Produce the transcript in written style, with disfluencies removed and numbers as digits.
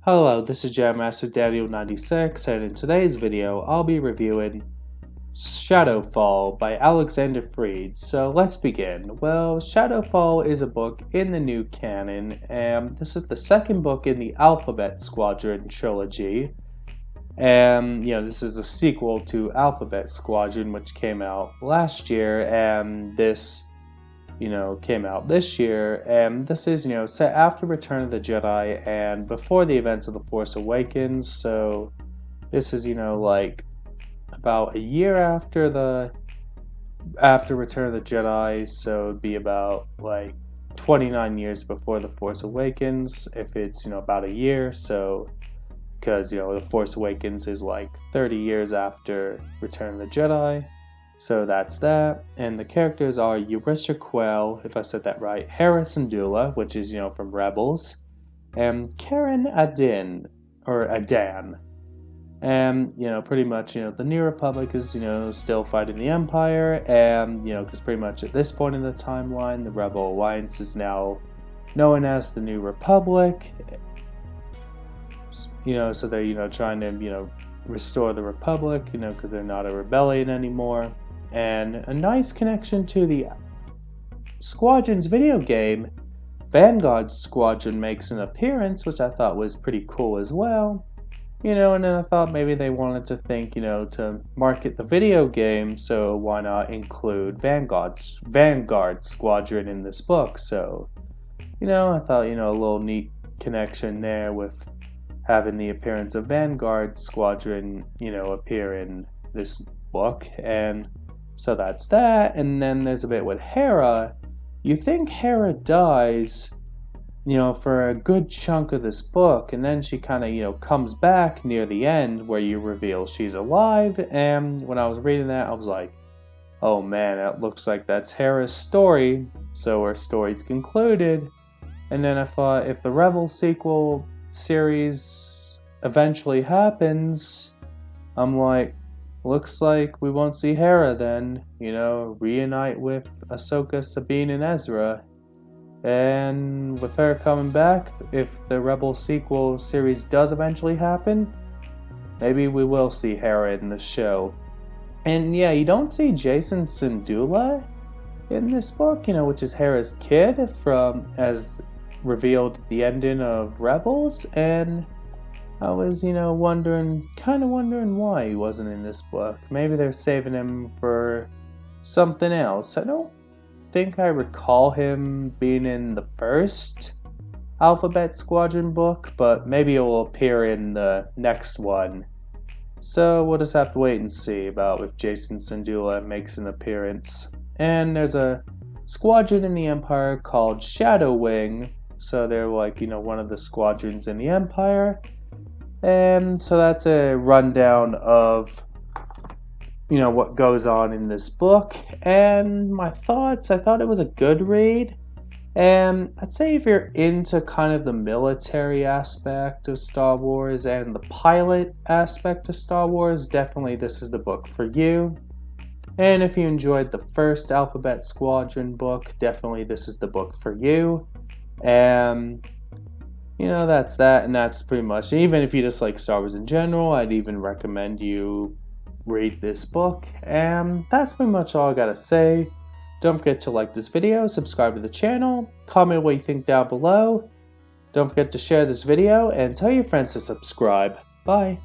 Hello, this is Jam Master Daniel 96, and in today's video, I'll be reviewing Shadowfall by Alexander Freed. So let's begin. Well, Shadowfall is a book in the new canon, and this is the second book in the Alphabet Squadron trilogy. And, this is a sequel to Alphabet Squadron, which came out last year, and this came out this year, and this is, set after Return of the Jedi and before the events of The Force Awakens, so this is, like, about a year after Return of the Jedi, so it'd be about, like, 29 years before The Force Awakens, if it's, about a year, so, because, The Force Awakens is, like, 30 years after Return of the Jedi. So that's that, and the characters are Eurisha Quell, if I said that right, Hera Syndulla, which is, from Rebels, and Karen Adan. And, pretty much, the New Republic is, still fighting the Empire, and, because pretty much at this point in the timeline, the Rebel Alliance is now known as the New Republic, so they're, trying to, restore the Republic, because they're not a rebellion anymore. And a nice connection to the Squadrons video game, Vanguard Squadron makes an appearance, which I thought was pretty cool as well. And then I thought maybe they wanted to think, to market the video game, so why not include Vanguard Squadron in this book? So, I thought, a little neat connection there with having the appearance of Vanguard Squadron, appear in this book, and so that's that. And then there's a bit with Hera. You think Hera dies, for a good chunk of this book, and then she kind of, comes back near the end where you reveal she's alive. And when I was reading that, I was like, oh man, it looks like that's Hera's story. So her story's concluded. And then I thought, if the Rebel sequel series eventually happens, I'm like, looks like we won't see Hera then, reunite with Ahsoka, Sabine, and Ezra. And with her coming back, if the Rebel sequel series does eventually happen, maybe we will see Hera in the show. And yeah, you don't see Jacen Syndulla in this book, which is Hera's kid as revealed at the ending of Rebels, and I was, kind of wondering why he wasn't in this book. Maybe they're saving him for something else. I don't think I recall him being in the first Alphabet Squadron book, but maybe it will appear in the next one. So we'll just have to wait and see about if Jacen Syndulla makes an appearance. And there's a squadron in the Empire called Shadow Wing, so they're like, one of the squadrons in the Empire. And so that's a rundown of, what goes on in this book. And my thoughts, I thought it was a good read. And I'd say if you're into kind of the military aspect of Star Wars and the pilot aspect of Star Wars, definitely this is the book for you. And if you enjoyed the first Alphabet Squadron book, definitely this is the book for you. And that's that, and that's pretty much it. Even if you just like Star Wars in general, I'd even recommend you read this book. And that's pretty much all I gotta say. Don't forget to like this video, subscribe to the channel, comment what you think down below. Don't forget to share this video, and tell your friends to subscribe. Bye!